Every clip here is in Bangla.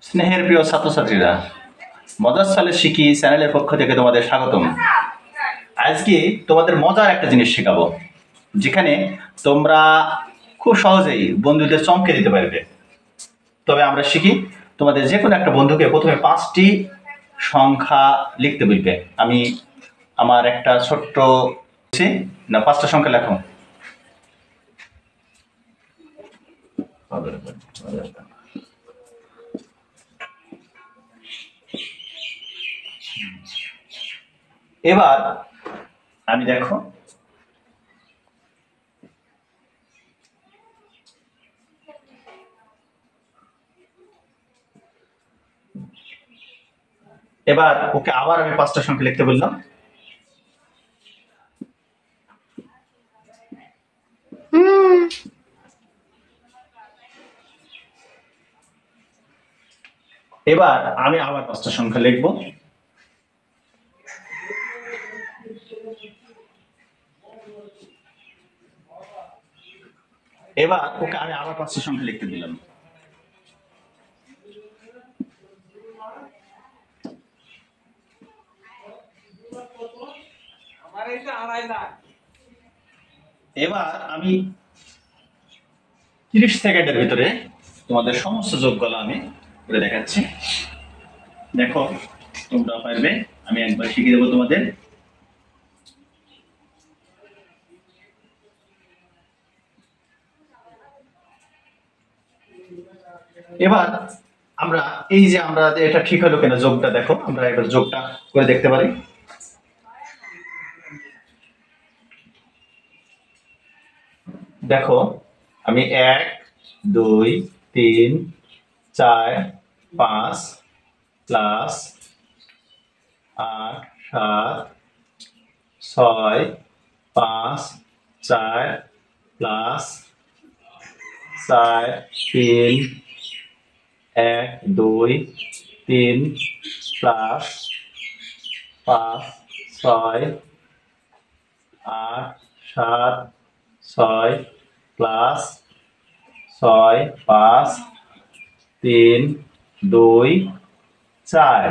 স্নেহের প্রিয় ছাত্রছাত্রীরা, মজার সালে শিখি চ্যানেলের পক্ষ থেকে তোমাদের স্বাগতম। আজকে তোমাদের মজার একটা জিনিস শেখাবো, যেখানে তোমরা খুব সহজেই বন্ধুদের চমকে দিতে পারবে। তবে আমরা শিখি তোমাদের যে কোনো একটা বন্ধুকে প্রথমে 5টি সংখ্যা লিখতে বলবে। আমি আমার একটা ছোট্ট 5টা সংখ্যা লেখো। এবার আমি দেখো এবার ওকে আবার আমি 5টা সংখ্যা লিখতে বললাম। এবার আমি আবার 5টা সংখ্যা লিখবো। এবার ওকে আমি আবার 5টা সংখ্যা লিখতে দিলাম। এবার আমি 30 সেকেন্ডের ভিতরে তোমাদের সমস্ত যোগগুলো আমি করে দেখাচ্ছি। দেখো তোমরা পারবে, আমি একবার শিখিয়ে দেবো তোমাদের। এবার আমরা এই যে আমরা এটা ঠিক হলো কিনা যোগটা দেখো, আমরা এবার যোগটা করে দেখতে পারি। দেখো আমি 1 2 3 4 5 প্লাস 8 7 6 5 4 প্লাস 4 3 1 2 3 প্লাস 5 6 8 7 6 প্লাস 6 5 3 2 4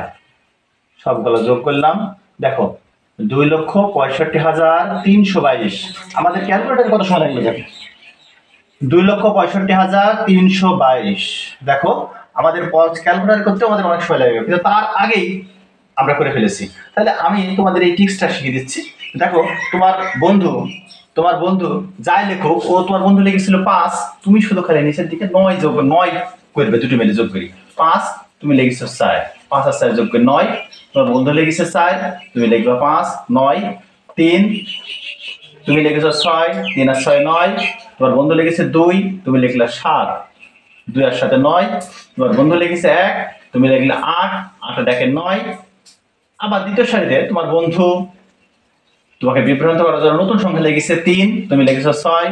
সবগুলো যোগ করলাম। দেখো 2,65,322। আমাদের ক্যালকুলেটর কত সময় লাগবে? দেখো 2,65,322। দেখো আমাদের ক্যালকুলেটর করতে আমাদের অনেক সময় লাগবে, কিন্তু তার আগেই আমরা করে ফেলেছি। তাহলে আমি তোমাদের এই ট্রিক্সটা শিখিয়ে দিচ্ছি। দেখো তোমার বন্ধু যাই লেখো, ও তোমার বন্ধু লিখেছিল 5, তুমি শুধু খালি নিচের দিকে 9 যোগ 9 করবে, দুটো মিলে যোগ করি। 5 তুমি লিখেছো 4, 5 আর 4 যোগ করে 9। তোমার বন্ধু লিখেছে 4, তুমি লিখবে 5 9 3, তুমি লিখেছো 6, 3 আর 6 9। তোমার বন্ধু লিখেছে 2, তুমি লিখলে 7, 2 আর 7 9। তোমার বন্ধু লিখেছে 1, তুমি লিখলে 8, 8 দেখে 9। আবার দ্বিতীয় সারিতে তোমার বন্ধু তোমাকে বিভ্রান্ত করার জন্য নতুন সংখ্যা লিখেছে 3, তুমি লিখেছো 6,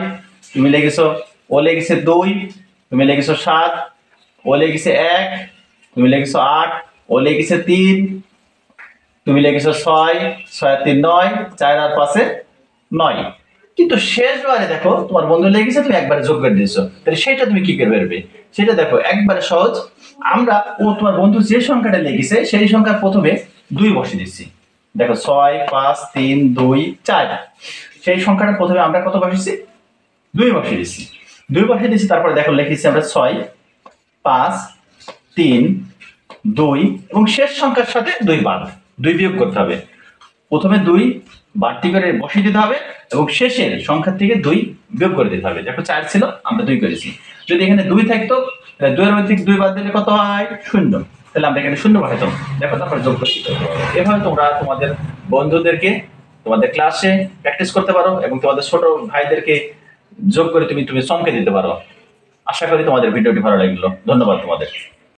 তুমি লিখেছো ও লিখেছে 2, তুমি লিখেছো 7, ও লিখেছে 1, তুমি লিখেছো 8, ও লিখেছে 3, তুমি লিখেছো 6, 6 আর 3 9, 4 আর 5 9। কিন্তু শেষবারে দেখো তোমার বন্ধু লিখেছে, তুমি একবারে যোগ করে দিয়েছো। তাহলে সেটা তুমি কি করে পারবে? সেটা দেখো একবারে সহজ। আমরা তোমার বন্ধু যে সংখ্যাটা লিখেছে সেই সংখ্যার প্রথমে 2 বসিয়ে দিচ্ছি। দেখো 6 5 3 2 4, সেই সংখ্যাটা প্রথমে আমরা কত বসিয়েছি? 2 বসিয়ে দিচ্ছি। 2 বসিয়ে দিচ্ছি, তারপরে দেখো লিখেছি আমরা 6 5 3 2 এবং শেষ সংখ্যার সাথে 2 বাদ, 2 বিয়োগ করতে হবে। প্রথমে 2 বাড়তি করে বসিয়ে দিতে হবে এবং শেষের সংখ্যা থেকে 2 বিয়োগ করে দিতে হবে। দেখো 4 ছিল, আমরা 2 করেছি। যদি এখানে 2 থাকতো, তাহলে 2 এর মধ্যে থেকে 2 বাদ দিলে কত হয়? 0। তাহলে আমরা এখানে 0 বসাতাম। দেখো তারপর যোগ করে দিতে হবে। এভাবে তোমরা তোমাদের বন্ধুদেরকে তোমাদের ক্লাসে প্র্যাকটিস করতে পারো এবং তোমাদের ছোট ভাইদেরকে যোগ করে তুমি চমকে দিতে পারো। আশা করি তোমাদের ভিডিওটি ভালো লাগলো। ধন্যবাদ তোমাদের।